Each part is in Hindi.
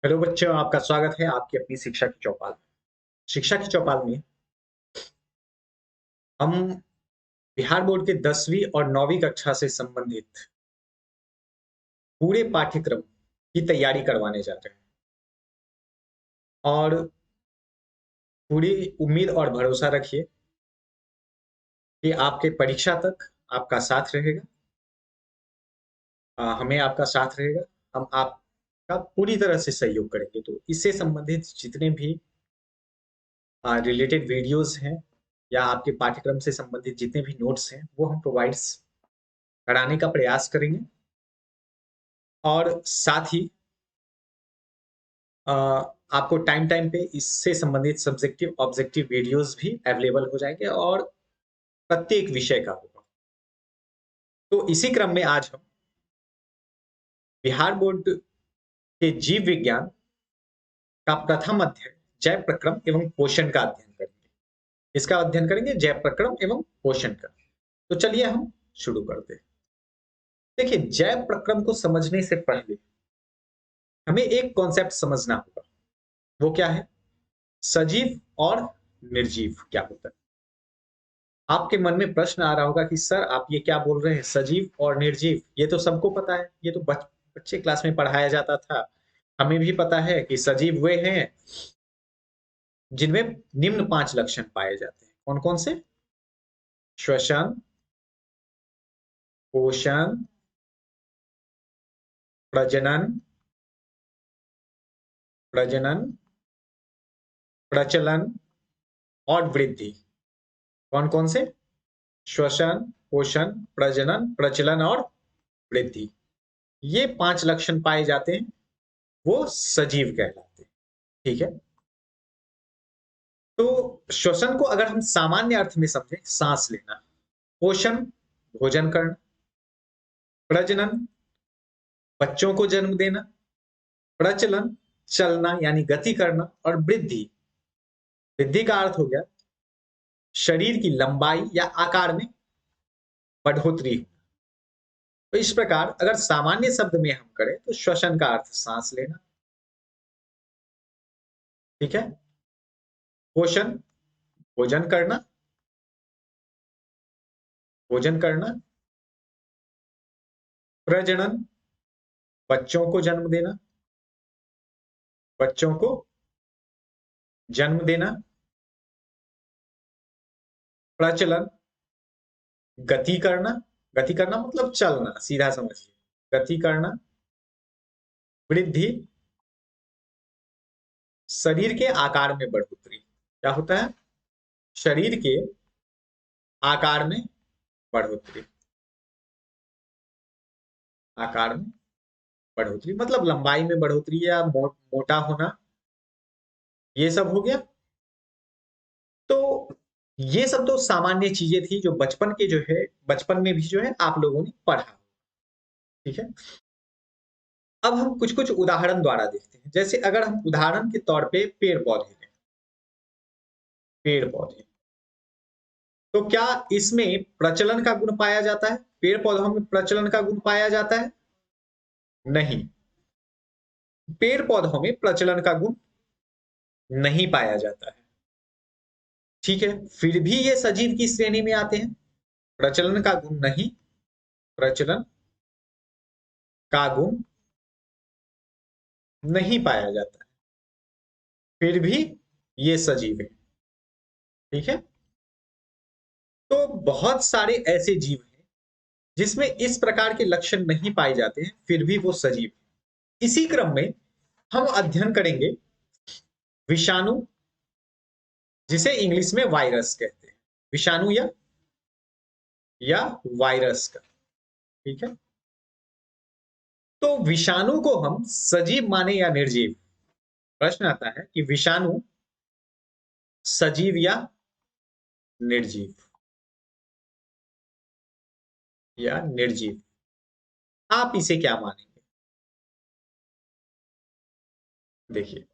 हेलो बच्चों, आपका स्वागत है आपकी अपनी शिक्षा की चौपाल। शिक्षा की चौपाल में हम बिहार बोर्ड के 10वीं और 9वीं कक्षा से संबंधित पूरे पाठ्यक्रम की तैयारी करवाने जा रहे हैं और पूरी उम्मीद और भरोसा रखिए कि आपके परीक्षा तक आपका साथ रहेगा। हमें आपका साथ रहेगा। हम आपका पूरी तरह से सहयोग करेंगे। तो इससे संबंधित जितने भी रिलेटेड वीडियोस हैं या आपके पाठ्यक्रम से संबंधित जितने भी नोट्स हैं वो हम प्रोवाइड्स कराने का प्रयास करेंगे और साथ ही आपको टाइम टाइम पे इससे संबंधित सब्जेक्टिव ऑब्जेक्टिव वीडियोस भी अवेलेबल हो जाएंगे और प्रत्येक विषय का होगा। तो इसी क्रम में आज हम बिहार बोर्ड के जीव विज्ञान का प्रथम अध्याय जैव प्रक्रम एवं पोषण का अध्ययन करेंगे। इसका अध्ययन करेंगे जैव प्रक्रम एवं पोषण का। तो चलिए हम शुरू करते हैं। देखिए, जैव प्रक्रम को समझने से पहले हमें एक कॉन्सेप्ट समझना होगा। वो क्या है? सजीव और निर्जीव क्या होता है? आपके मन में प्रश्न आ रहा होगा कि सर आप ये क्या बोल रहे हैं, सजीव और निर्जीव? ये तो सबको पता है, ये तो बच्चे क्लास में पढ़ाया जाता था। हमें भी पता है कि सजीव वे हैं जिनमें निम्न 5 लक्षण पाए जाते हैं। कौन कौन से? श्वसन, पोषण, प्रजनन, प्रजनन, प्रचलन और वृद्धि। कौन कौन से? श्वसन, पोषण, प्रजनन, प्रचलन और वृद्धि। ये 5 लक्षण पाए जाते हैं, वो सजीव कहलाते हैं। ठीक है। तो श्वसन को अगर हम सामान्य अर्थ में समझें, सांस लेना। पोषण, भोजन करना। प्रजनन, बच्चों को जन्म देना। प्रचलन, चलना यानी गति करना। और वृद्धि, वृद्धि का अर्थ हो गया शरीर की लंबाई या आकार में बढ़ोतरी। तो इस प्रकार अगर सामान्य शब्द में हम करें तो श्वसन का अर्थ सांस लेना। ठीक है। पोषण, भोजन करना, भोजन करना। प्रजनन, बच्चों को जन्म देना, बच्चों को जन्म देना। प्रचलन, गति करना, गति करना मतलब चलना, सीधा समझिए, गति करना। वृद्धि, शरीर के आकार में बढ़ोतरी। क्या होता है? शरीर के आकार में बढ़ोतरी। आकार में बढ़ोतरी मतलब लंबाई में बढ़ोतरी या मोटा होना, ये सब हो गया। तो ये सब तो सामान्य चीजें थी जो बचपन के जो है, बचपन में भी जो है आप लोगों ने पढ़ा। ठीक है। अब हम कुछ कुछ उदाहरण द्वारा देखते हैं। जैसे अगर हम उदाहरण के तौर पे पेड़ पौधे लें, पेड़ पौधे, तो क्या इसमें प्रचलन का गुण पाया जाता है? पेड़ पौधों में प्रचलन का गुण पाया जाता है? नहीं, पेड़ पौधों में प्रचलन का गुण नहीं पाया जाता है। ठीक है। फिर भी ये सजीव की श्रेणी में आते हैं। प्रचलन का गुण नहीं, प्रचलन का गुण नहीं पाया जाता है, फिर भी ये सजीव है। ठीक है। तो बहुत सारे ऐसे जीव हैं जिसमें इस प्रकार के लक्षण नहीं पाए जाते हैं, फिर भी वो सजीव है। इसी क्रम में हम अध्ययन करेंगे विषाणु, जिसे इंग्लिश में वायरस कहते हैं। विषाणु या वायरस का। ठीक है। तो विषाणु को हम सजीव माने या निर्जीव? प्रश्न आता है कि विषाणु सजीव या निर्जीव? या निर्जीव, आप इसे क्या मानेंगे? देखिए,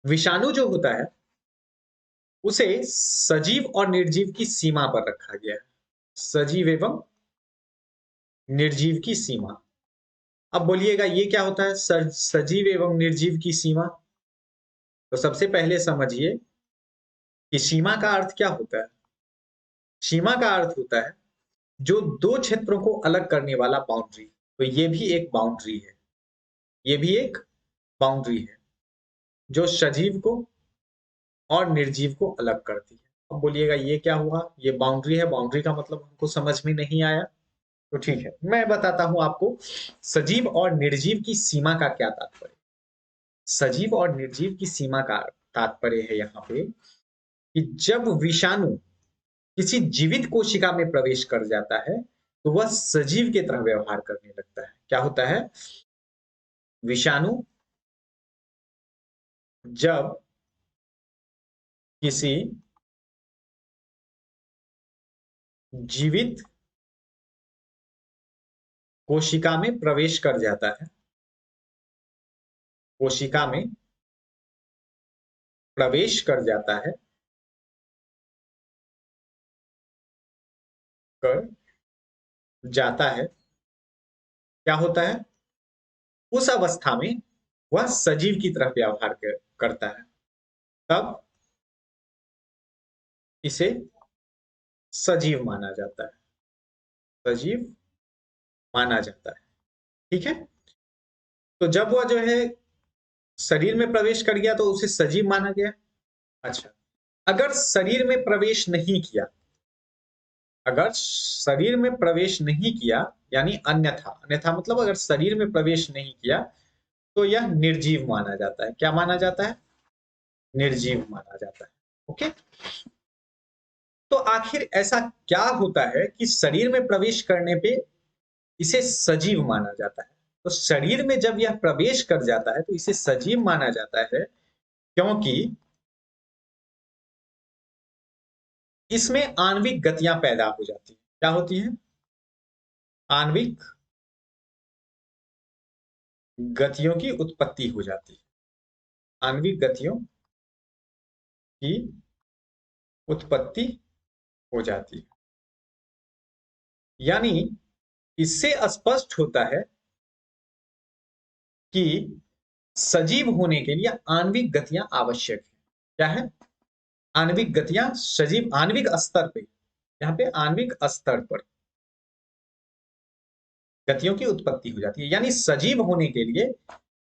विषाणु जो होता है उसे सजीव और निर्जीव की सीमा पर रखा गया है। सजीव एवं निर्जीव की सीमा। अब बोलिएगा ये क्या होता है सजीव एवं निर्जीव की सीमा। तो सबसे पहले समझिए कि सीमा का अर्थ क्या होता है। सीमा का अर्थ होता है जो दो क्षेत्रों को अलग करने वाला बाउंड्री। तो ये भी एक बाउंड्री है, ये भी एक बाउंड्री है जो सजीव को और निर्जीव को अलग करती है। अब बोलिएगा ये क्या हुआ, ये बाउंड्री है, बाउंड्री का मतलब हमको समझ में नहीं आया। तो ठीक है, मैं बताता हूं आपको सजीव और निर्जीव की सीमा का क्या तात्पर्य। सजीव और निर्जीव की सीमा का तात्पर्य है यहाँ पे कि जब विषाणु किसी जीवित कोशिका में प्रवेश कर जाता है तो वह सजीव की तरह व्यवहार करने लगता है। क्या होता है, विषाणु जब किसी जीवित कोशिका में प्रवेश कर जाता है, कोशिका में प्रवेश कर जाता है, कर जाता है, क्या होता है, उस अवस्था में वह सजीव की तरह व्यवहार करता है। तब इसे सजीव माना जाता है, सजीव माना जाता है। ठीक है, तो जब वह जो है शरीर में प्रवेश कर गया तो उसे सजीव माना गया। अच्छा, अगर शरीर में प्रवेश नहीं किया, अगर शरीर में प्रवेश नहीं किया यानी अन्यथा, अन्यथा मतलब अगर शरीर में प्रवेश नहीं किया तो यह निर्जीव माना जाता है। क्या माना जाता है, निर्जीव माना जाता है। ओके, तो आखिर ऐसा क्या होता है कि शरीर में प्रवेश करने पे इसे सजीव माना जाता है। तो शरीर में जब यह प्रवेश कर जाता है तो इसे सजीव माना जाता है क्योंकि इसमें आणविक गतियां पैदा हो जाती हैं। क्या होती हैं, आणविक गतियों की उत्पत्ति हो जाती है, आणविक गतियों की उत्पत्ति हो जाती है। यानी इससे स्पष्ट होता है कि सजीव होने के लिए आणविक गतियां आवश्यक है। क्या है, आणविक गतियां सजीव, आणविक स्तर पे, यहाँ पे आणविक स्तर पर गतियों की उत्पत्ति हो जाती है, यानी सजीव होने के लिए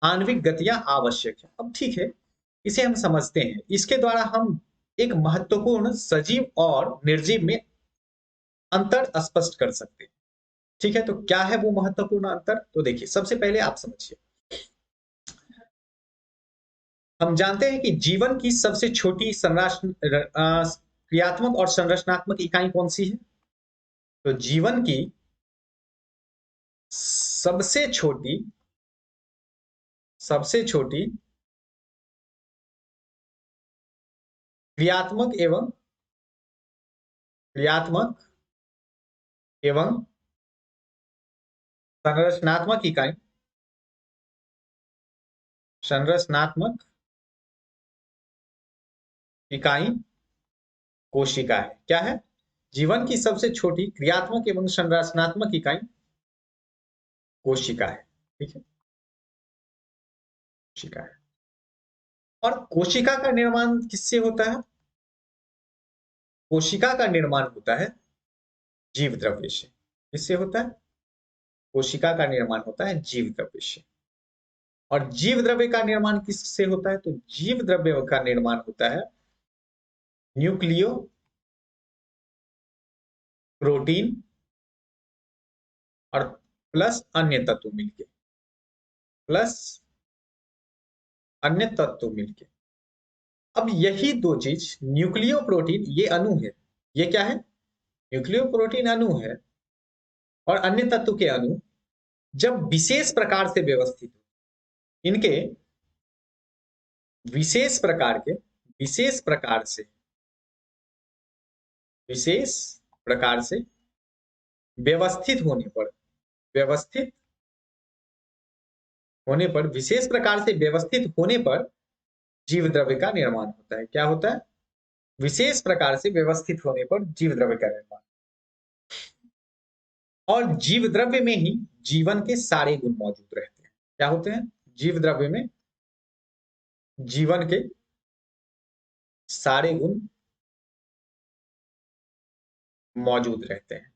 आणविक गतियां आवश्यक है। अब ठीक है, इसे हम समझते हैं, इसके द्वारा हम एक महत्वपूर्ण सजीव और निर्जीव में अंतर स्पष्ट कर सकते हैं। ठीक है, तो क्या है वो महत्वपूर्ण अंतर, तो देखिए सबसे पहले आप समझिए, हम जानते हैं कि जीवन की सबसे छोटी क्रियात्मक और संरचनात्मक इकाई कौन सी है। तो जीवन की सबसे छोटी, सबसे छोटी क्रियात्मक एवं क्रियात्मक एवं संरचनात्मक इकाई, संरचनात्मक इकाई कोशिका है। क्या है, जीवन की सबसे छोटी क्रियात्मक एवं संरचनात्मक इकाई कोशिका है। ठीक है, कोशिका है। और कोशिका का निर्माण किससे होता है, कोशिका का निर्माण होता है जीव द्रव्य से। किससे होता है, कोशिका का निर्माण होता है जीव द्रव्य से। और जीव द्रव्य का निर्माण किससे होता है, तो जीव द्रव्य का निर्माण होता है न्यूक्लियो प्रोटीन और प्लस अन्य तत्व मिलके, प्लस अन्य तत्व मिलके। अब यही दो चीज, न्यूक्लियो प्रोटीन ये अणु है, ये क्या है, न्यूक्लियो प्रोटीन अणु है, और अन्य तत्व के अणु जब विशेष प्रकार से व्यवस्थित, इनके विशेष प्रकार के, विशेष प्रकार से, विशेष प्रकार से व्यवस्थित होने पर, व्यवस्थित होने पर, विशेष प्रकार से व्यवस्थित होने पर जीव द्रव्य का निर्माण होता है। क्या होता है, विशेष प्रकार से व्यवस्थित होने पर जीव द्रव्य का निर्माण। और जीव द्रव्य में ही जीवन के सारे गुण मौजूद रहते हैं। क्या होते हैं? जीव द्रव्य में जीवन के सारे गुण मौजूद रहते हैं।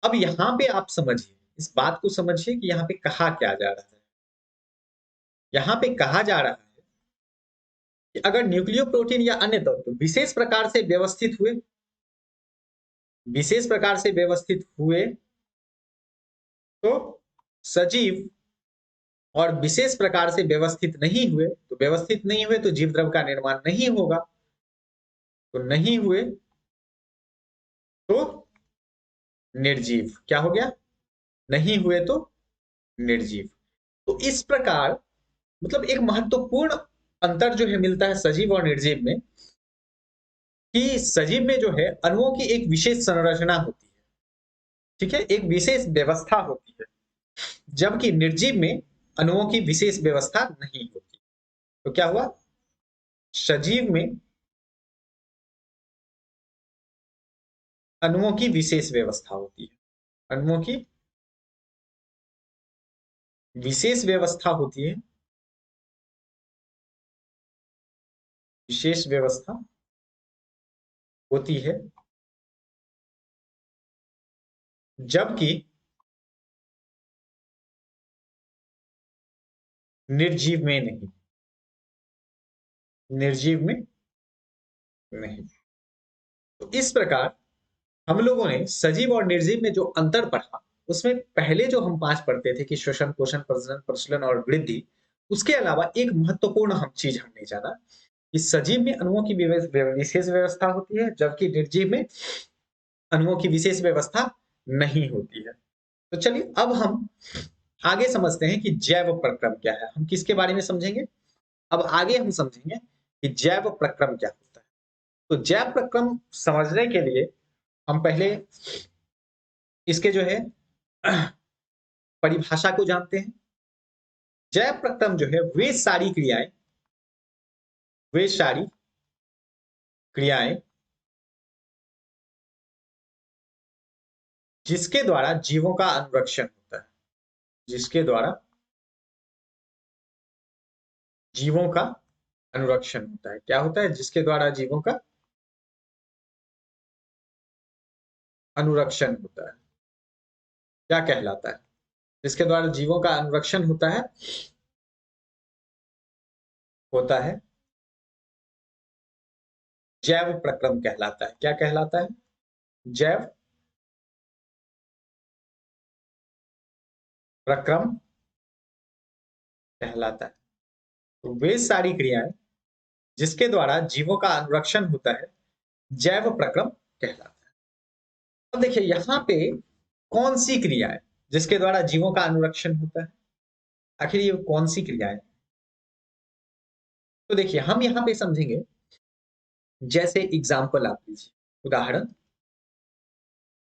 अब यहां पे आप समझिए, इस बात को समझिए कि यहां पे कहा क्या जा रहा है। यहां पे कहा जा रहा है कि अगर न्यूक्लियोप्रोटीन या अन्य तत्व विशेष प्रकार से व्यवस्थित हुए तो सजीव, और विशेष प्रकार से व्यवस्थित नहीं हुए तो जीव द्रव्य का निर्माण नहीं होगा। तो नहीं हुए तो निर्जीव। क्या हो गया? नहीं हुए तो निर्जीव। तो इस प्रकार मतलब एक महत्वपूर्ण अंतर जो है मिलता है सजीव और निर्जीव में, कि सजीव में जो है अणुओं की एक विशेष संरचना होती है, ठीक है, एक विशेष व्यवस्था होती है, जबकि निर्जीव में अणुओं की विशेष व्यवस्था नहीं होती। तो क्या हुआ? सजीव में अणुओं की विशेष व्यवस्था होती है, अणुओं की विशेष व्यवस्था होती है, विशेष व्यवस्था होती है, जबकि निर्जीव में नहीं, निर्जीव में नहीं। तो इस प्रकार हम लोगों ने सजीव और निर्जीव में जो अंतर पढ़ा, उसमें पहले जो हम 5 पढ़ते थे कि श्वसन, पोषण, प्रजनन, प्रशलन और वृद्धि, उसके अलावा एक महत्वपूर्ण हम चीज हमने जाना कि सजीव में अणुओं की विशेष व्यवस्था होती है, जबकि निर्जीव में अणुओं की विशेष व्यवस्था नहीं होती है। तो चलिए अब हम आगे समझते हैं कि जैव प्रक्रम क्या है। हम किसके बारे में समझेंगे? अब आगे हम समझेंगे कि जैव प्रक्रम क्या होता है। तो जैव प्रक्रम समझने के लिए हम पहले इसके जो है परिभाषा को जानते हैं। जैव प्रक्रम जो है वे सारी क्रियाएं जिसके द्वारा जीवों का अनुरक्षण होता है, जिसके द्वारा जीवों का अनुरक्षण होता है। क्या होता है? जिसके द्वारा जीवों का अनुरक्षण होता है। क्या कहलाता है? जिसके द्वारा जीवों का अनुरक्षण होता है जैव प्रक्रम कहलाता है। क्या कहलाता है? जैव प्रक्रम कहलाता है। तो वे सारी क्रियाएं जिसके द्वारा जीवों का अनुरक्षण होता है, जैव प्रक्रम कहलाता है। अब देखिए यहां पे कौन सी क्रिया है जिसके द्वारा जीवों का अनुरक्षण होता है? आखिर ये कौन सी क्रिया है? तो देखिए हम यहां पे समझेंगे, जैसे एग्जाम्पल आप लीजिए, उदाहरण,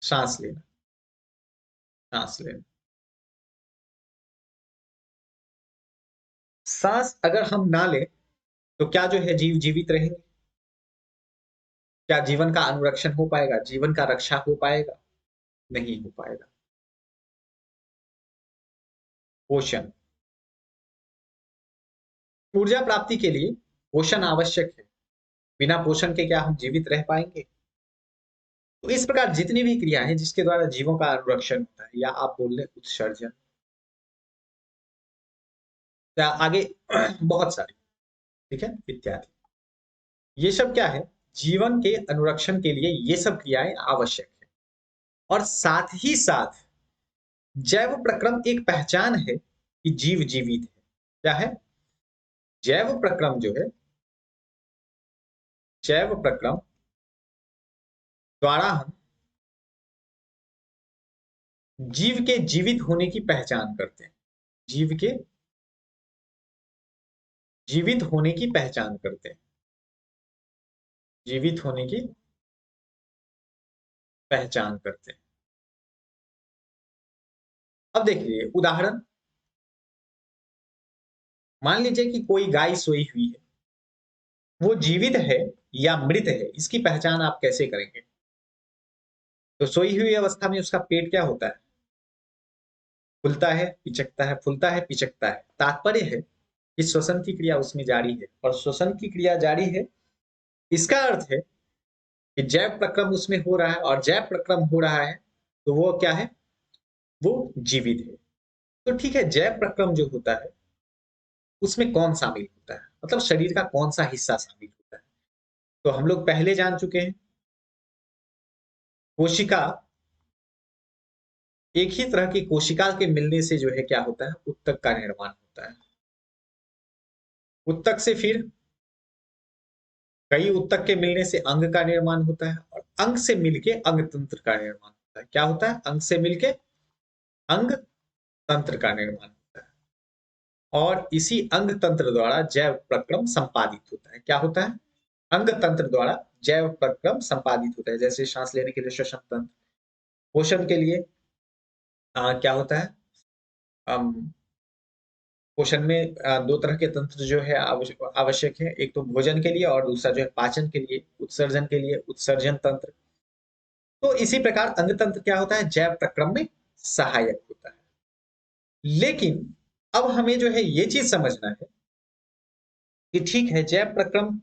सांस लेना, सांस लेना। सांस अगर हम ना लें तो क्या जो है जीव जीवित रहेंगे? क्या जीवन का अनुरक्षण हो पाएगा? जीवन का रक्षा हो पाएगा? नहीं हो पाएगा। पोषण, ऊर्जा प्राप्ति के लिए पोषण आवश्यक है। बिना पोषण के क्या हम जीवित रह पाएंगे? तो इस प्रकार जितनी भी क्रिया है जिसके द्वारा जीवों का अनुरक्षण होता है, या आप बोल लें उत्सर्जन, या आगे बहुत सारी, ठीक है, इत्यादि, ये सब क्या है? जीवन के अनुरक्षण के लिए ये सब क्रियाएं आवश्यक है। और साथ ही साथ जैव प्रक्रम एक पहचान है कि जीव जीवित है। क्या है? जैव प्रक्रम जो है, जैव प्रक्रम द्वारा हम जीव के जीवित होने की पहचान करते हैं। जीव के जीवित होने की पहचान करते हैं। जीवित होने की पहचान करते हैं। अब देखिए उदाहरण, मान लीजिए कि कोई गाय सोई हुई है, वो जीवित है या मृत है, इसकी पहचान आप कैसे करेंगे? तो सोई हुई अवस्था में उसका पेट क्या होता है? फूलता है पिचकता है, फूलता है पिचकता है। तात्पर्य है कि श्वसन की क्रिया उसमें जारी है, और श्वसन की क्रिया जारी है, इसका अर्थ है कि जैव प्रक्रम उसमें हो रहा है, और जैव प्रक्रम हो रहा है तो वो क्या है, वो जीवित है। तो ठीक है, जैव प्रक्रम जो होता है उसमें कौन शामिल होता है, मतलब शरीर का कौन सा हिस्सा शामिल होता है। तो हम लोग पहले जान चुके हैं, कोशिका, एक ही तरह की कोशिका के मिलने से जो है क्या होता है, उत्तक का निर्माण होता है। उत्तक से फिर कई उत्तक के मिलने से अंग का निर्माण होता है, और अंग से मिलके अंग तंत्र का निर्माण होता है। क्या होता है, अंग से मिलके अंग तंत्र का निर्माण होता है, और इसी अंग तंत्र द्वारा जैव प्रक्रम संपादित होता है। क्या होता है, अंग तंत्र द्वारा जैव प्रक्रम संपादित होता है। जैसे सांस लेने के लिए श्वसन तंत्र, पोषण के लिए क्या होता है, पोषण में दो तरह के तंत्र जो है आवश्यक है, एक तो भोजन के लिए और दूसरा जो है पाचन के लिए, उत्सर्जन के लिए उत्सर्जन तंत्र। तो इसी प्रकार अंग तंत्र क्या होता है, जैव प्रक्रम में सहायक होता है। लेकिन अब हमें जो है ये चीज समझना है कि ठीक है, जैव प्रक्रम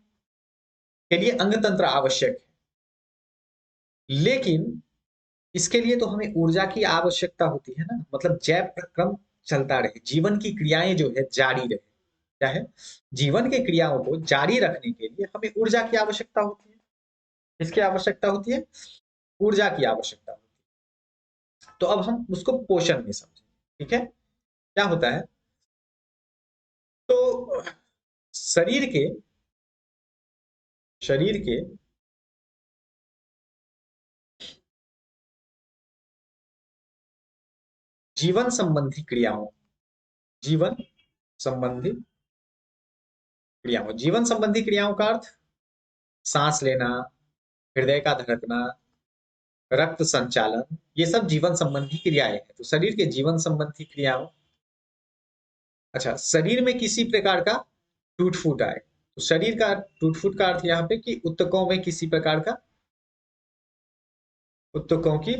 के लिए अंग तंत्र आवश्यक है, लेकिन इसके लिए तो हमें ऊर्जा की आवश्यकता होती है ना। मतलब जैव प्रक्रम चलता रहे, जीवन की क्रियाएं जो है जारी रहे। क्या है, जीवन के क्रियाओं को जारी रखने के लिए हमें ऊर्जा की आवश्यकता होती है। किसकी आवश्यकता होती है, ऊर्जा की आवश्यकता होती है। तो अब हम उसको पोषण में समझें। ठीक है, क्या होता है, तो शरीर के जीवन संबंधी क्रियाओं, जीवन संबंधी जीवन संबंधी क्रियाओं का अर्थ सांस लेना, हृदय का धड़कना, रक्त संचालन, ये सब जीवन संबंधी क्रियाएं हैं। तो शरीर के जीवन संबंधी क्रियाओं, अच्छा, शरीर में किसी प्रकार का टूट फूट आए, तो शरीर का टूट फूट का अर्थ यहाँ पे कि उत्तकों में किसी प्रकार का, उत्तकों की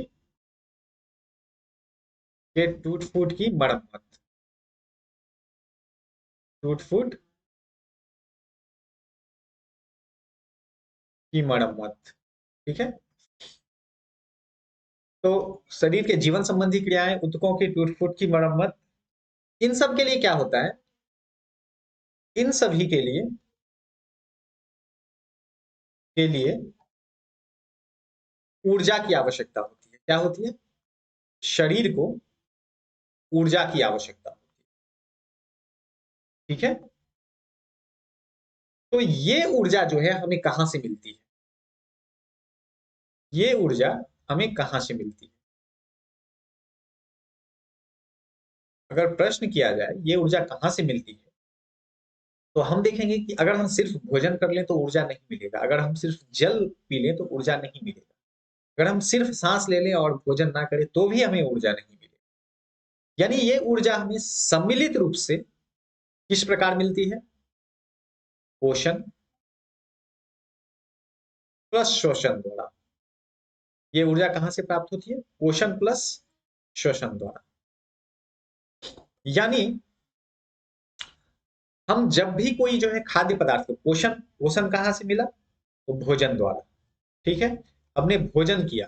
के टूट फूट की मरम्मत, टूट फूट की मरम्मत। ठीक है, तो शरीर के जीवन संबंधी क्रियाएं, उत्तकों की टूट फूट की मरम्मत, इन सब के लिए क्या होता है, इन सभी के लिए ऊर्जा की आवश्यकता होती है। क्या होती है, शरीर को ऊर्जा की आवश्यकता होती है। ठीक है, तो ये ऊर्जा जो है हमें कहां से मिलती है, ये ऊर्जा हमें कहां से मिलती है। अगर प्रश्न किया जाए ये ऊर्जा कहां से मिलती है, तो हम देखेंगे कि अगर हम सिर्फ भोजन कर लें तो ऊर्जा नहीं मिलेगा, अगर हम सिर्फ जल पी लें तो ऊर्जा नहीं मिलेगा, अगर हम सिर्फ सांस ले लें और भोजन ना करें तो भी हमें ऊर्जा नहीं मिलेगी। यानी ये ऊर्जा हमें सम्मिलित रूप से किस प्रकार मिलती है, पोषण प्लस शोषण द्वारा। ये ऊर्जा कहां से प्राप्त होती है, पोषण प्लस शोषण द्वारा। यानी हम जब भी कोई जो है खाद्य पदार्थ को, पोषण पोषण कहां से मिला, तो भोजन द्वारा। ठीक है, हमने भोजन किया,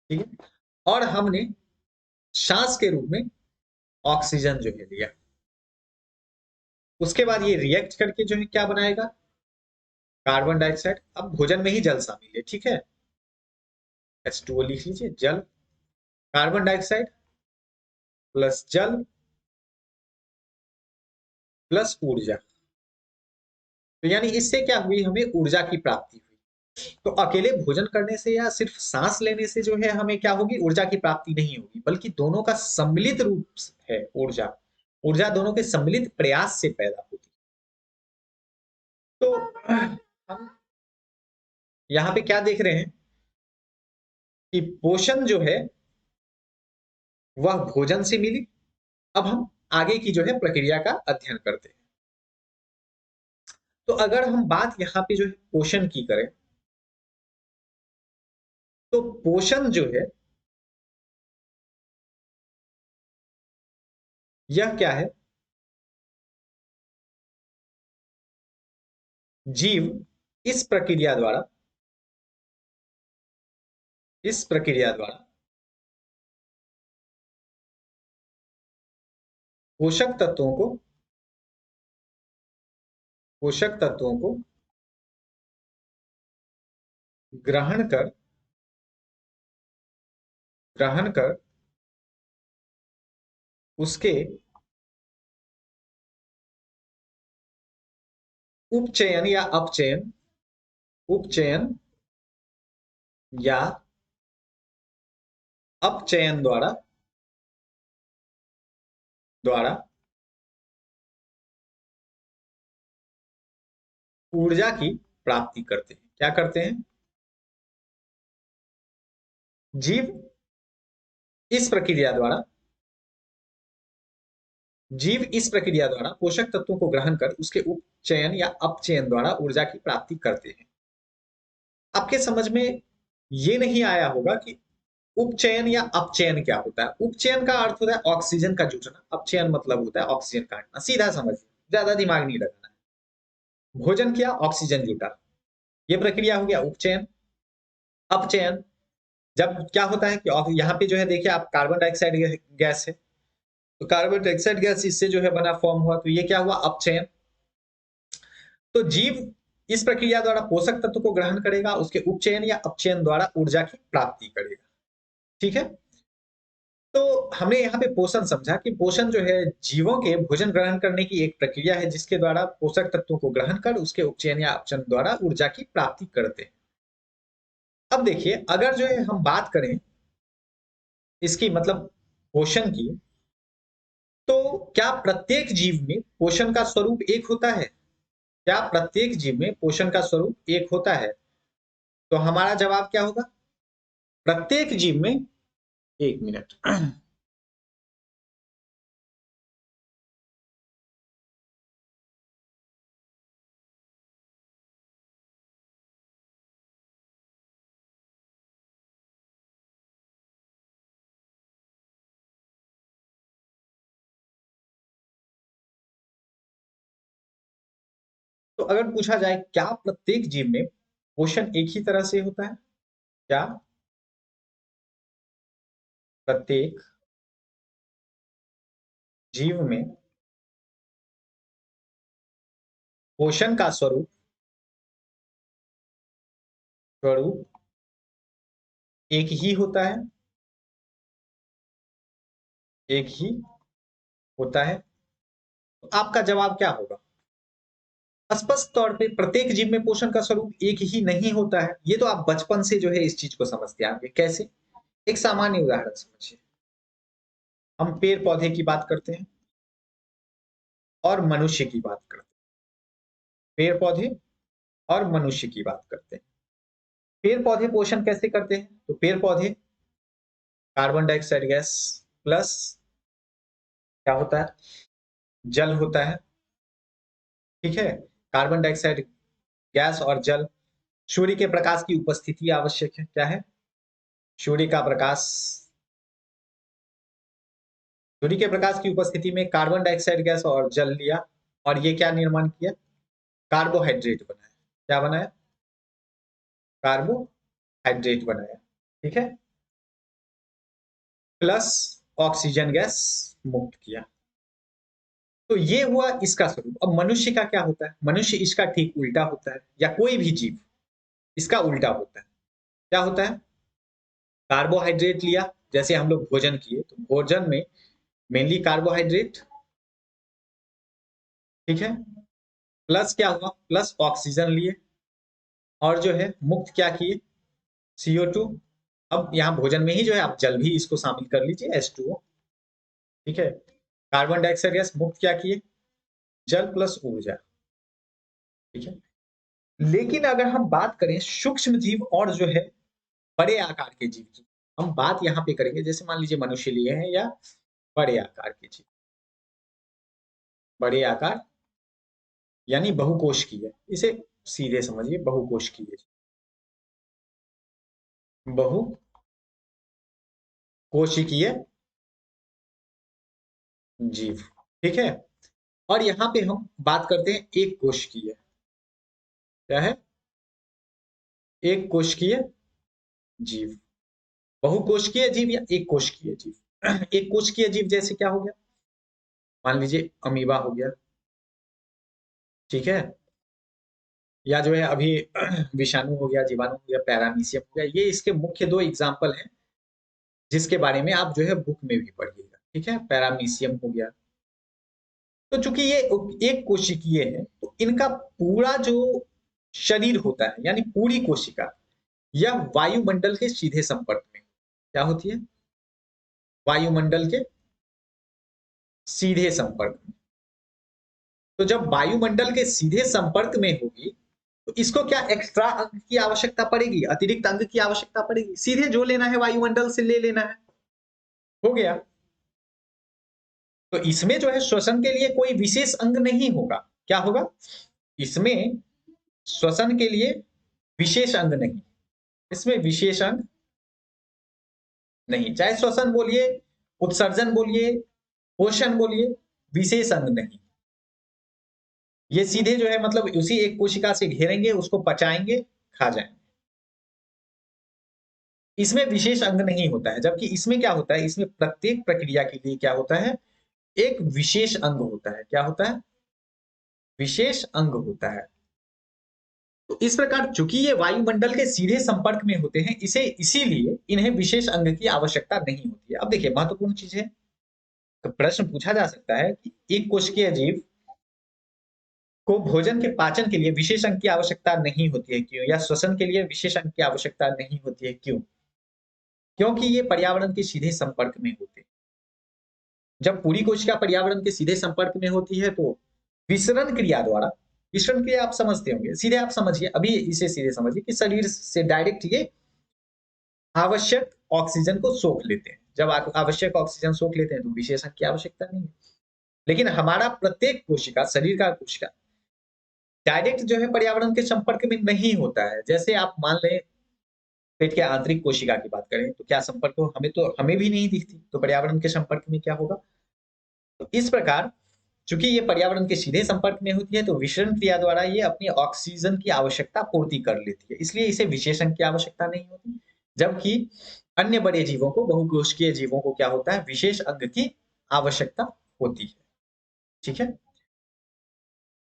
ठीक है, और हमने सांस के रूप में ऑक्सीजन जो है लिया, उसके बाद ये रिएक्ट करके जो है क्या बनाएगा, कार्बन डाइऑक्साइड। अब भोजन में ही जल शामिल है, ठीक है, H2O लिख लीजिए, जल, कार्बन डाइऑक्साइड प्लस जल प्लस ऊर्जा। तो यानी इससे क्या हुई, हमें ऊर्जा की प्राप्ति हुई। तो अकेले भोजन करने से या सिर्फ सांस लेने से जो है हमें क्या होगी, ऊर्जा की प्राप्ति नहीं होगी, बल्कि दोनों का सम्मिलित रूप है ऊर्जा। ऊर्जा दोनों के सम्मिलित प्रयास से पैदा होती है। तो हम यहाँ पे क्या देख रहे हैं कि पोषण जो है वह भोजन से मिली। अब हम आगे की जो है प्रक्रिया का अध्ययन करते हैं। तो अगर हम बात यहाँ पे जो है पोषण की करें, तो पोषण जो है यह क्या है? जीव इस प्रक्रिया द्वारा इस प्रक्रिया द्वारा पोषक तत्वों को पोषक तत्वों को ग्रहण कर ग्रहण कर उसके उपचयन या अपचयन उपचयन या अपचयन द्वारा द्वारा ऊर्जा की प्राप्ति करते हैं। क्या करते हैं? जीव इस प्रक्रिया द्वारा जीव इस प्रक्रिया द्वारा पोषक तत्वों को ग्रहण कर उसके उपचयन या अपचयन द्वारा ऊर्जा की प्राप्ति करते हैं। आपके समझ में ये नहीं आया होगा कि उपचयन या अपचयन क्या होता है। उपचयन का अर्थ होता है ऑक्सीजन का जुटना, अपचयन मतलब होता है ऑक्सीजन का हटना। सीधा समझिए, ज्यादा दिमाग नहीं लगाना है। भोजन किया, ऑक्सीजन जुटा, ये प्रक्रिया हो गया उपचयन। अपचयन जब क्या होता है कि यहाँ पे जो है देखिए आप, कार्बन डाइऑक्साइड गैस है, तो कार्बन डाइऑक्साइड गैस इससे जो है बना फॉर्म हुआ, तो ये क्या हुआ? अपचयन। तो जीव इस प्रक्रिया द्वारा पोषक तत्व को ग्रहण करेगा, उसके उपचयन या अपचयन द्वारा ऊर्जा की प्राप्ति करेगा। ठीक है, तो हमने यहाँ पे पोषण समझा कि पोषण जो है जीवों के भोजन ग्रहण करने की एक प्रक्रिया है जिसके द्वारा पोषक तत्वों को ग्रहण कर उसके उपचयन या अपचयन द्वारा ऊर्जा की प्राप्ति करते हैं। अब देखिए, अगर जो है हम बात करें इसकी मतलब पोषण की, तो क्या प्रत्येक जीव में पोषण का स्वरूप एक होता है? क्या प्रत्येक जीव में पोषण का स्वरूप एक होता है? तो हमारा जवाब क्या होगा? प्रत्येक जीव में, एक मिनट, तो अगर पूछा जाए क्या प्रत्येक जीव में पोषण एक ही तरह से होता है? क्या प्रत्येक जीव में पोषण का स्वरूप स्वरूप एक ही होता है? एक ही होता है? तो आपका जवाब क्या होगा? स्पष्ट तौर पे प्रत्येक जीव में पोषण का स्वरूप एक ही नहीं होता है। ये तो आप बचपन से जो है इस चीज को समझते आएंगे। कैसे? एक सामान्य उदाहरण समझिए। हम पेड़ पौधे की बात करते हैं और मनुष्य की बात करते हैं। पेड़ पौधे और मनुष्य की बात करते हैं। पेड़ पौधे पोषण कैसे करते हैं? तो पेड़ पौधे कार्बन डाइऑक्साइड गैस प्लस क्या होता है? जल होता है। ठीक है, कार्बन डाइऑक्साइड गैस और जल, सूर्य के प्रकाश की उपस्थिति आवश्यक है। क्या है? सूर्य का प्रकाश, सूर्य के प्रकाश की उपस्थिति में कार्बन डाइऑक्साइड गैस और जल लिया और ये क्या निर्माण किया? कार्बोहाइड्रेट बनाया। क्या बनाया? कार्बोहाइड्रेट बनाया। ठीक है, प्लस ऑक्सीजन गैस मुक्त किया। तो ये हुआ इसका स्वरूप। अब मनुष्य का क्या होता है? मनुष्य इसका ठीक उल्टा होता है, या कोई भी जीव इसका उल्टा होता है। क्या होता है? कार्बोहाइड्रेट लिया, जैसे हम लोग भोजन किए तो भोजन में मेनली कार्बोहाइड्रेट, ठीक है, प्लस क्या हुआ? प्लस ऑक्सीजन लिए और जो है मुक्त क्या किए? CO2। अब यहाँ भोजन में ही जो है आप जल भी इसको शामिल कर लीजिए, H2O। ठीक है, कार्बन डाइऑक्साइड गैस मुक्त क्या किए? जल प्लस ऊर्जा। ठीक है, लेकिन अगर हम बात करें सूक्ष्म जीव और जो है बड़े आकार के जीव की, हम बात यहाँ पे करेंगे, जैसे मान लीजिए मनुष्य लिए हैं या बड़े आकार के जीव। बड़े आकार यानी बहुकोशिकीय, इसे सीधे समझिए, बहुकोशिकीय। बहुकोशिकीय जीव। ठीक है। और यहां पे हम बात करते हैं एक कोशिकीय। क्या है? एक कोशिकीय जीव। बहुकोशिकीय जीव या एक कोशिकीय जीव। एक कोशिकीय जीव जैसे क्या हो गया? मान लीजिए अमीबा हो गया। ठीक है। या जो है अभी विषाणु हो गया, जीवाणु हो गया, पैरामीशियम हो गया। ये इसके मुख्य दो एग्जाम्पल हैं जिसके बारे में आप जो है बुक में भी पढ़िएगा। ठीक है। पैरामीशियम हो गया। तो चूंकि ये एक कोशिकीय है तो इनका पूरा जो शरीर होता है यानी पूरी कोशिका यह वायुमंडल के सीधे संपर्क में क्या होती है? वायुमंडल के सीधे संपर्क में। तो जब वायुमंडल के सीधे संपर्क में होगी तो इसको क्या एक्स्ट्रा अंग की आवश्यकता पड़ेगी? अतिरिक्त अंग की आवश्यकता पड़ेगी? सीधे जो लेना है वायुमंडल से ले लेना है। हो गया। तो इसमें जो है श्वसन के लिए कोई विशेष अंग नहीं होगा। क्या होगा? इसमें श्वसन के लिए विशेष अंग नहीं। इसमें विशेष अंग नहीं, चाहे श्वसन बोलिए, उत्सर्जन बोलिए, पोषण बोलिए, विशेष अंग नहीं। ये सीधे जो है मतलब उसी एक कोशिका से घेरेंगे, उसको पचाएंगे, खा जाएंगे। इसमें विशेष अंग नहीं होता है। जबकि इसमें क्या होता है? इसमें प्रत्येक प्रक्रिया के लिए क्या होता है? एक विशेष अंग होता है। क्या होता है? विशेष अंग होता है। तो इस प्रकार चूंकि ये वायुमंडल के सीधे संपर्क में होते हैं, इसीलिए इन्हें विशेष अंग की आवश्यकता नहीं होती है। अब देखिए महत्वपूर्ण चीज है, तो प्रश्न पूछा जा सकता है कि एक कोशिकीय जीव को भोजन के पाचन के लिए विशेष अंग की आवश्यकता नहीं होती है, क्यों? या श्वसन के लिए विशेष अंग की आवश्यकता नहीं होती है, क्यों? क्योंकि ये पर्यावरण के सीधे संपर्क में होते हैं। जब पूरी कोशिका पर्यावरण के सीधे संपर्क में होती है तो विसरण क्रिया द्वारा, विसरण क्रिया आप समझते होंगे, सीधे आप समझिए, अभी इसे सीधे समझिए कि शरीर से डायरेक्ट ये आवश्यक ऑक्सीजन को सोख लेते हैं। जब आवश्यक ऑक्सीजन सोख लेते हैं तो विशेष अंग की आवश्यकता नहीं है। लेकिन हमारा प्रत्येक कोशिका, शरीर का कोशिका डायरेक्ट जो है पर्यावरण के संपर्क में नहीं होता है। जैसे आप मान लें पेट के आंतरिक कोशिका की बात करें तो क्या संपर्क हो? हमें भी नहीं दिखती, तो पर्यावरण के संपर्क में क्या होगा? तो इस प्रकार चूंकि ये पर्यावरण के सीधे संपर्क में होती है तो विसरण क्रिया द्वारा ये अपनी ऑक्सीजन की आवश्यकता पूर्ति कर लेती है, इसलिए इसे विशेषण की आवश्यकता नहीं होती। जबकि अन्य बड़े जीवों को, बहुकोशिकीय जीवों को क्या होता है? विशेष अंग की आवश्यकता होती है। ठीक है।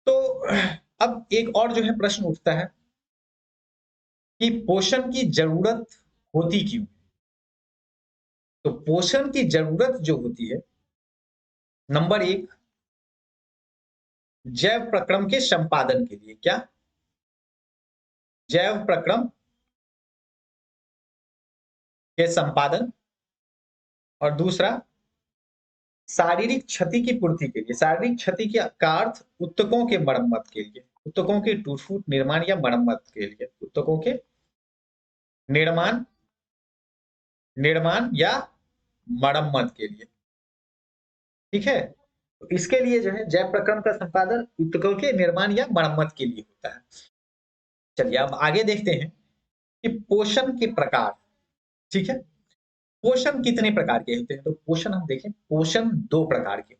तो अब एक और जो है प्रश्न उठता है कि पोषण की जरूरत होती क्यों? तो पोषण की जरूरत जो होती है, नंबर एक, जैव प्रक्रम के संपादन के लिए। क्या? जैव प्रक्रम के संपादन। और दूसरा, शारीरिक क्षति की पूर्ति के लिए। शारीरिक क्षति का अर्थ उत्तकों के मरम्मत के लिए, उत्तकों के टूट फूट, निर्माण या मरम्मत के लिए, उत्तकों के निर्माण निर्माण या मरम्मत के लिए। ठीक है। तो इसके लिए जो है जैव प्रक्रम का संपादन उत्तकों के निर्माण या मरम्मत के लिए होता है। चलिए अब आगे देखते हैं कि पोषण के प्रकार। ठीक है। पोषण कितने प्रकार के होते हैं? तो पोषण हम देखें, पोषण दो प्रकार के।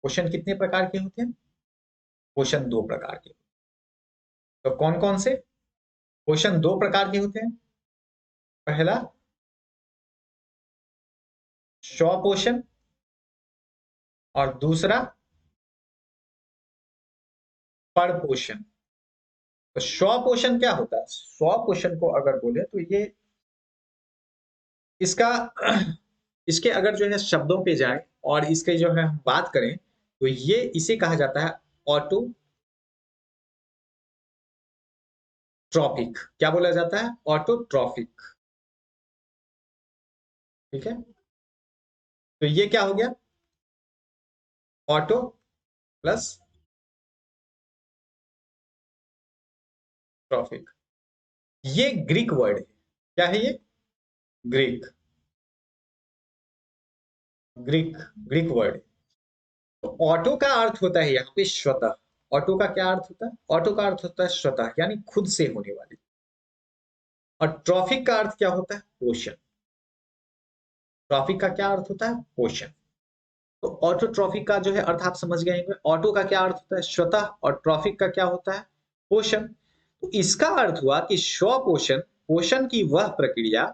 पोषण कितने प्रकार के होते हैं? पोषण दो प्रकार के। तो कौन कौन से पोषण दो प्रकार के होते हैं? पहला स्वपोषण और दूसरा परपोषण। तो स्वपोषण क्या होता है? स्वपोषण को अगर बोले तो ये इसका इसके अगर जो है शब्दों पे जाए और इसके जो है हम बात करें तो ये इसे कहा जाता है ऑटोट्रॉपिक। क्या बोला जाता है? ऑटोट्रॉपिक। ठीक है। तो ये क्या हो गया? Auto plus trophic. ये ग्रीक वर्ड है। क्या है ये? Greek Greek Greek word. तो ऑटो का अर्थ होता है यहाँ पे स्वतः। ऑटो का क्या अर्थ होता है? ऑटो का अर्थ होता है स्वतः, यानी खुद से होने वाली। और ट्रॉफिक का अर्थ क्या होता है? पोषण। ट्रॉफिक का क्या अर्थ होता है? पोषण। तो ऑटोट्रॉफिक का जो है अर्थ आप समझ गए होंगे। ऑटो का क्या अर्थ होता है? स्वतः, और ट्रॉफिक का क्या होता है? पोषण। तो इसका अर्थ हुआ कि स्वपोषण, पोषण की वह प्रक्रिया,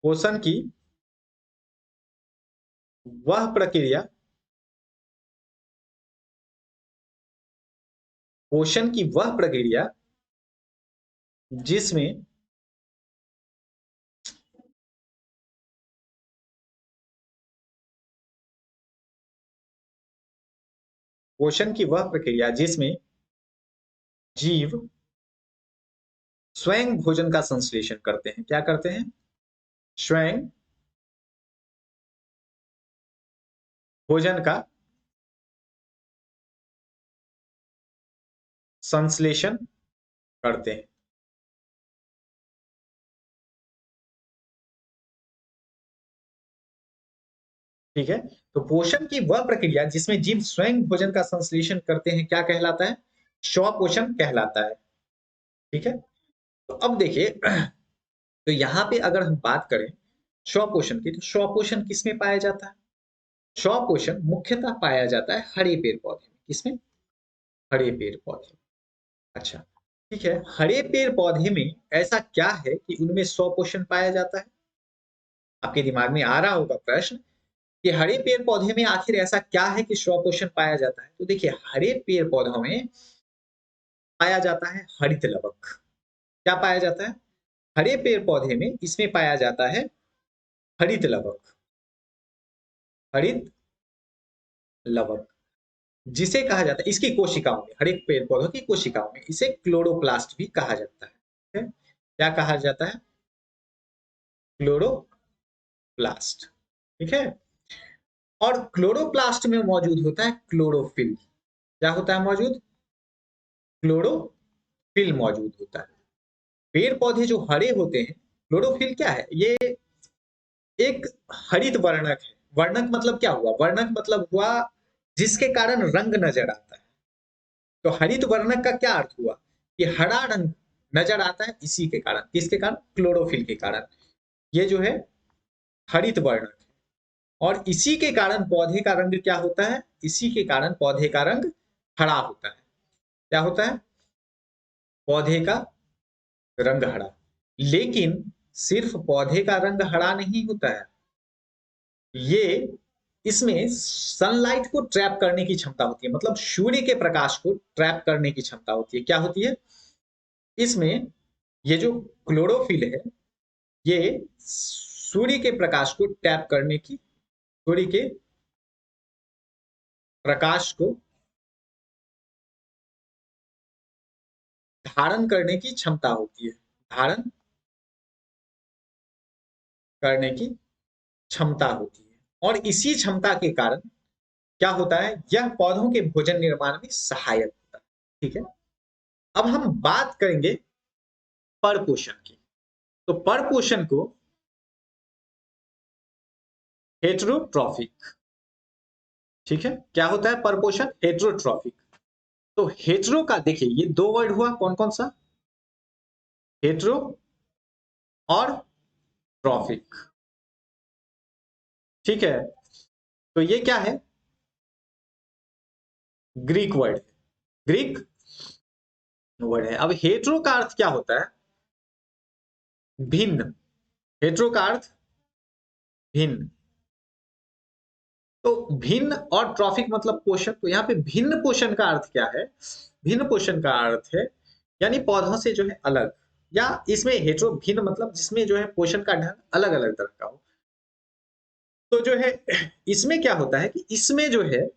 पोषण की वह प्रक्रिया, पोषण की वह प्रक्रिया जिसमें पोषण की वह प्रक्रिया जिसमें जीव स्वयं भोजन का संश्लेषण करते हैं। क्या करते हैं? स्वयं भोजन का संश्लेषण करते हैं। ठीक है, तो पोषण की वह प्रक्रिया जिसमें जीव स्वयं भोजन का संश्लेषण करते हैं क्या कहलाता है? स्वपोषण कहलाता है। ठीक है, तो अब देखिए तो यहाँ पे अगर हम बात करें स्वपोषण की, तो स्वपोषण किसमें पाया जाता है? स्वपोषण मुख्यतः पाया जाता है हरे पेड़ पौधे में। किसमें? हरे पेड़ पौधे। अच्छा, ठीक है, हरे पेड़ पौधे में ऐसा क्या है कि उनमें स्वपोषण पाया जाता है? आपके दिमाग में आ रहा होगा प्रश्न कि हरे पेड़ पौधे में आखिर ऐसा क्या है कि स्वपोषण पाया जाता है? तो देखिए, हरे पेड़ पौधों में पाया जाता है हरित लवक। क्या पाया जाता है? हरे पेड़ पौधे में इसमें पाया जाता है हरित लवक। हरित लवक जिसे कहा जाता है, इसकी कोशिकाओं में, हर एक पेड़ पौधों की कोशिकाओं में इसे क्लोरोप्लास्ट भी कहा जाता है। ठीक है? क्या कहा जाता है? क्लोरोप्लास्ट। ठीक है, और क्लोरोप्लास्ट में मौजूद होता है क्लोरोफिल। क्या होता है मौजूद? क्लोरोफिल मौजूद होता है। पेड़ पौधे जो हरे होते हैं, क्लोरोफिल क्या है? ये एक हरित वर्णक है। वर्णक मतलब क्या हुआ? वर्णक मतलब हुआ जिसके कारण रंग नजर आता है। तो हरित वर्णक का क्या अर्थ हुआ? कि हरा रंग नजर आता है इसी के कारण। किसके कारण? क्लोरोफिल के कारण। ये जो है हरित वर्णक है, और इसी के कारण पौधे का रंग क्या होता है? इसी के कारण पौधे का रंग हरा होता है। क्या होता है? पौधे का रंग हरा। लेकिन सिर्फ पौधे का रंग हरा नहीं होता है, ये इसमें सनलाइट को ट्रैप करने की क्षमता होती है। मतलब सूर्य के प्रकाश को ट्रैप करने की क्षमता होती है। क्या होती है इसमें? ये जो क्लोरोफिल है, ये सूर्य के प्रकाश को टैप करने की, सूर्य के प्रकाश को धारण करने की क्षमता होती है। धारण करने की क्षमता होती है, और इसी क्षमता के कारण क्या होता है? यह पौधों के भोजन निर्माण में सहायक होता है। ठीक है, अब हम बात करेंगे परपोषण की। तो परपोषण को हेटेरोट्रॉफिक। ठीक है, क्या होता है परपोषण? हेटेरोट्रॉफिक। तो हेटेरो का देखिए, ये दो वर्ड हुआ, कौन कौन सा? हेटेरो और ट्रॉफिक। ठीक है, तो ये क्या है? ग्रीक वर्ड, ग्रीक वर्ड है। अब हेटेरो का अर्थ क्या होता है? भिन्न। हेटेरो का अर्थ भिन्न। तो भिन्न, और ट्रॉफिक मतलब पोषण। तो यहाँ पे भिन्न पोषण का अर्थ क्या है? भिन्न पोषण का अर्थ है यानी पौधों से जो है अलग, या इसमें हेटेरो भिन्न मतलब जिसमें जो है पोषण का ढंग अलग अलग तरह का हो। तो जो है इसमें क्या होता है कि इसमें जो है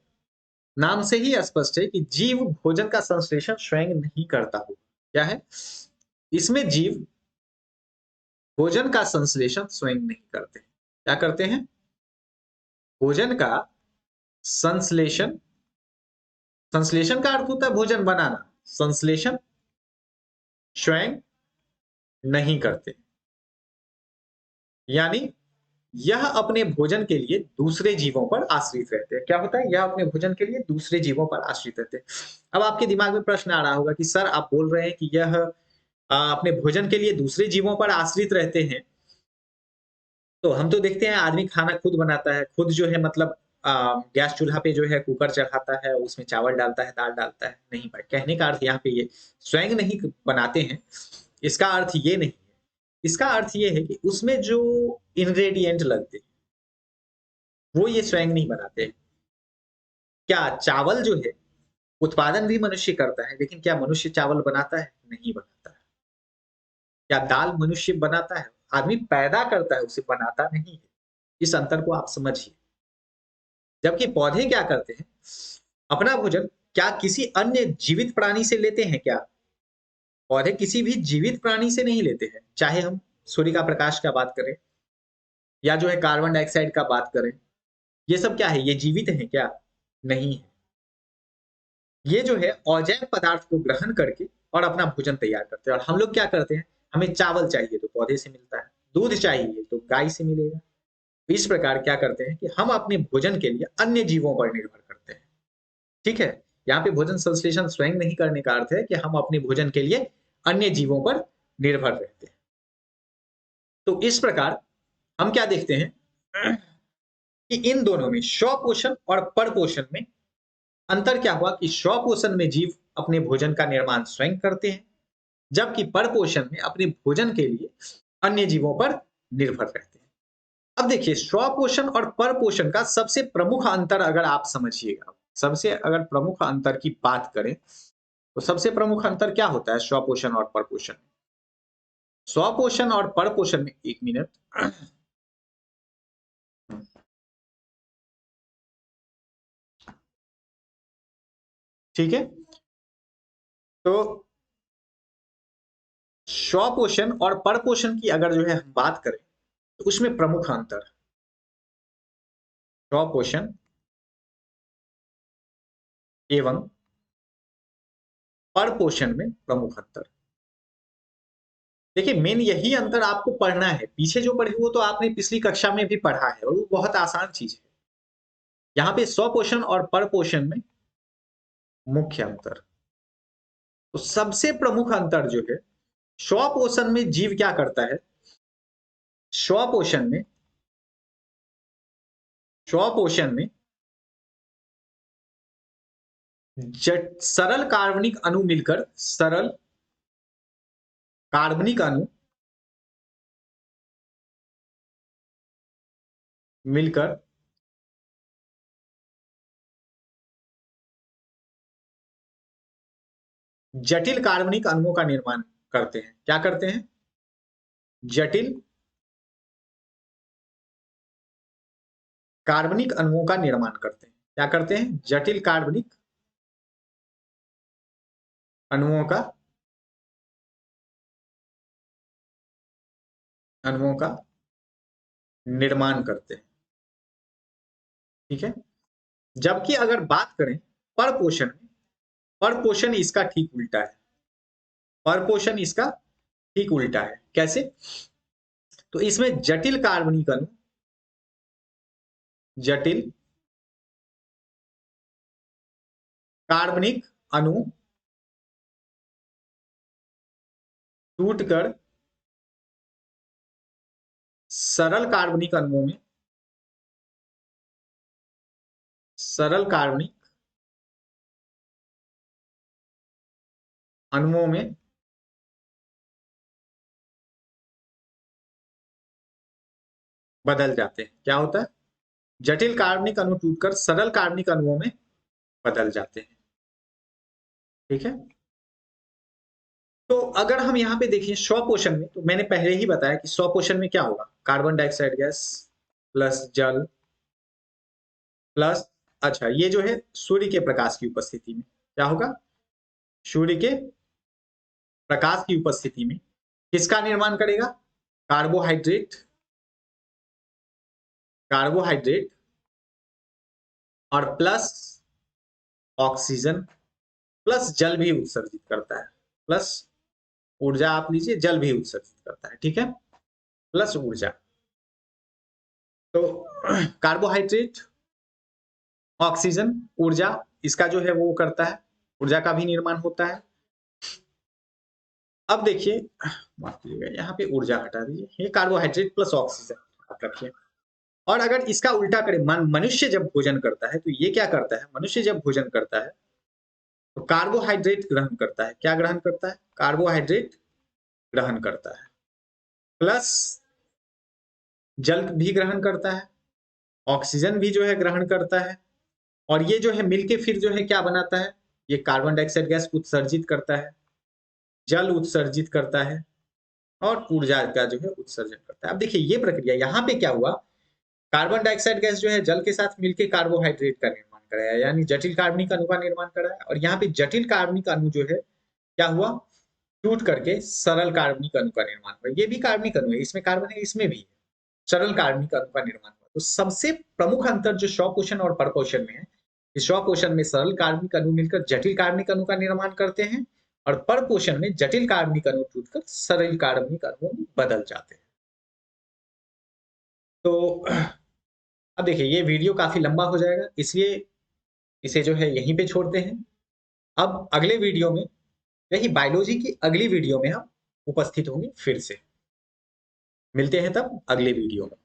नाम से ही स्पष्ट है कि जीव भोजन का संश्लेषण स्वयं नहीं करता हो। क्या है? इसमें जीव भोजन का संश्लेषण स्वयं नहीं करते। क्या करते हैं? भोजन का संश्लेषण। संश्लेषण का अर्थ होता है भोजन बनाना। संश्लेषण स्वयं नहीं करते, यानी यह अपने भोजन के लिए दूसरे जीवों पर आश्रित रहते हैं। क्या होता है? यह अपने भोजन के लिए दूसरे जीवों पर आश्रित रहते हैं। अब आपके दिमाग में प्रश्न आ रहा होगा कि सर आप बोल रहे हैं कि यह अपने भोजन के लिए दूसरे जीवों पर आश्रित रहते हैं, तो हम तो देखते हैं आदमी खाना खुद बनाता है, खुद जो है मतलब गैस चूल्हा पे जो है कुकर चढ़ाता है, उसमें चावल डालता है, दाल डालता है। नहीं भाई, कहने का अर्थ यहाँ पे ये स्वयं नहीं बनाते हैं, इसका अर्थ ये नहीं है। इसका अर्थ ये है कि उसमें जो इंग्रेडिएंट लगते हैं, वो ये स्वयं नहीं बनाते हैं। क्या चावल जो है, उत्पादन भी मनुष्य करता है, लेकिन क्या मनुष्य चावल बनाता है? नहीं बनाता है। क्या दाल मनुष्य बनाता है? आदमी पैदा करता है, उसे बनाता नहीं है। इस अंतर को आप समझिए। जबकि पौधे क्या करते हैं? अपना भोजन क्या किसी अन्य जीवित प्राणी से लेते हैं क्या? पौधे किसी भी जीवित प्राणी से नहीं लेते हैं। चाहे हम सूर्य का प्रकाश का बात करें या जो है कार्बन डाइऑक्साइड का बात करें, ये सब क्या है? ये जीवित है क्या? नहीं है। ये जो है अजैव पदार्थ को ग्रहण करके और अपना भोजन तैयार करते हैं। और हम लोग क्या करते हैं? हमें चावल चाहिए तो पौधे से मिलता है, दूध चाहिए तो गाय से मिलेगा। इस प्रकार क्या करते हैं कि हम अपने भोजन के लिए अन्य जीवों पर निर्भर करते हैं। ठीक है? यहाँ पे भोजन संश्लेषण स्वयं नहीं करने का अर्थ है कि हम अपने भोजन के लिए अन्य जीवों पर निर्भर रहते हैं। तो इस प्रकार हम क्या देखते हैं कि इन दोनों में स्वपोषण और परपोषण में अंतर क्या हुआ कि स्वपोषण में जीव अपने भोजन का निर्माण स्वयं करते हैं, जबकि परपोषण में अपने भोजन के लिए अन्य जीवों पर निर्भर रहते हैं। अब देखिए, स्वपोषण और परपोषण का सबसे प्रमुख अंतर अगर आप समझिएगा, सबसे अगर प्रमुख अंतर की बात करें तो सबसे प्रमुख अंतर क्या होता है स्वपोषण और परपोषण में? स्वपोषण और परपोषण में, एक मिनट, ठीक है। तो स्वपोषण और परपोषण की अगर जो है हम बात करें तो उसमें प्रमुख अंतर, स्वपोषण एवं परपोषण में प्रमुख अंतर। देखिए, मेन यही अंतर आपको पढ़ना है। पीछे जो पढ़े वो तो आपने पिछली कक्षा में भी पढ़ा है और वो बहुत आसान चीज है। यहाँ पे स्वपोषण और परपोषण में मुख्य अंतर, तो सबसे प्रमुख अंतर जो है, स्वपोषण में जीव क्या करता है? स्वपोषण में स्वपोषण में सरल कार्बनिक अणु मिलकर, सरल कार्बनिक अणु मिलकर जटिल कार्बनिक अणुओं का निर्माण करते हैं। क्या करते हैं? जटिल कार्बनिक अणुओं का निर्माण करते हैं। क्या करते हैं? जटिल कार्बनिक अणुओं का निर्माण करते हैं। ठीक है। जबकि अगर बात करें परपोषण में, परपोषण इसका ठीक उल्टा है। परपोषण इसका ठीक उल्टा है। कैसे? तो इसमें जटिल कार्बनिक अणु, जटिल कार्बनिक अणु टूटकर सरल कार्बनिक अणुओं में, सरल कार्बनिक अणुओं में बदल जाते हैं। क्या होता है? जटिल कार्बनिक अणु टूटकर सरल कार्बनिक अणुओं में बदल जाते हैं। ठीक है। तो अगर हम यहाँ पे देखें स्वपोषण में, तो मैंने पहले ही बताया कि स्वपोषण में क्या होगा? कार्बन डाइऑक्साइड गैस प्लस जल प्लस, अच्छा, ये जो है सूर्य के प्रकाश की उपस्थिति में क्या होगा? सूर्य के प्रकाश की उपस्थिति में किसका निर्माण करेगा? कार्बोहाइड्रेट, कार्बोहाइड्रेट और प्लस ऑक्सीजन प्लस जल भी उत्सर्जित करता है। प्लस ऊर्जा आप लीजिए, जल भी उत्सर्जित करता है। ठीक है, प्लस ऊर्जा। तो कार्बोहाइड्रेट, ऑक्सीजन, ऊर्जा, इसका जो है वो करता है, ऊर्जा का भी निर्माण होता है। अब देखिए, माफ कीजिएगा, यहाँ पे ऊर्जा हटा दीजिए, ये कार्बोहाइड्रेट प्लस ऑक्सीजन आप रखिए। और अगर इसका उल्टा करें, मनुष्य जब भोजन करता है तो ये क्या करता है, मनुष्य जब भोजन करता है तो कार्बोहाइड्रेट ग्रहण करता है। क्या ग्रहण करता है? कार्बोहाइड्रेट ग्रहण करता है, प्लस जल भी ग्रहण करता है, ऑक्सीजन भी जो है ग्रहण करता है, और ये जो है मिलके फिर जो है क्या बनाता है, ये कार्बन डाइऑक्साइड गैस उत्सर्जित करता है, जल उत्सर्जित करता है, और ऊर्जा का जो है उत्सर्जन करता है। अब देखिए ये प्रक्रिया, यहाँ पे क्या हुआ, कार्बन डाइऑक्साइड गैस जो है जल के साथ मिलकर कार्बोहाइड्रेट का निर्माण कराया, यानी जटिल कार्बनिक अणु का निर्माण कराया, और यहाँ पे जटिल कार्बनिक अणु जो है क्या हुआ, टूट करके सरल कार्बनिक अणु का निर्माण हुआ। ये भी कार्बनिक अणु है, इसमें कार्बन है, इसमें भी है, सरल कार्बनिक अणु का निर्माण हुआ। तो सबसे प्रमुख अंतर जो शव पोषण और परपोषण में है, इस शव पोषण में सरल कार्बनिक अणु मिलकर जटिल कार्बनिक अणु का निर्माण करते हैं, और परपोषण में जटिल कार्बनिक अणु टूटकर सरल कार्बनिक अणु में बदल जाते हैं। तो अब देखिए ये वीडियो काफी लंबा हो जाएगा, इसलिए इसे जो है यहीं पे छोड़ते हैं। अब अगले वीडियो में, यही बायोलॉजी की अगली वीडियो में हम उपस्थित होंगे फिर से। मिलते हैं तब अगले वीडियो में।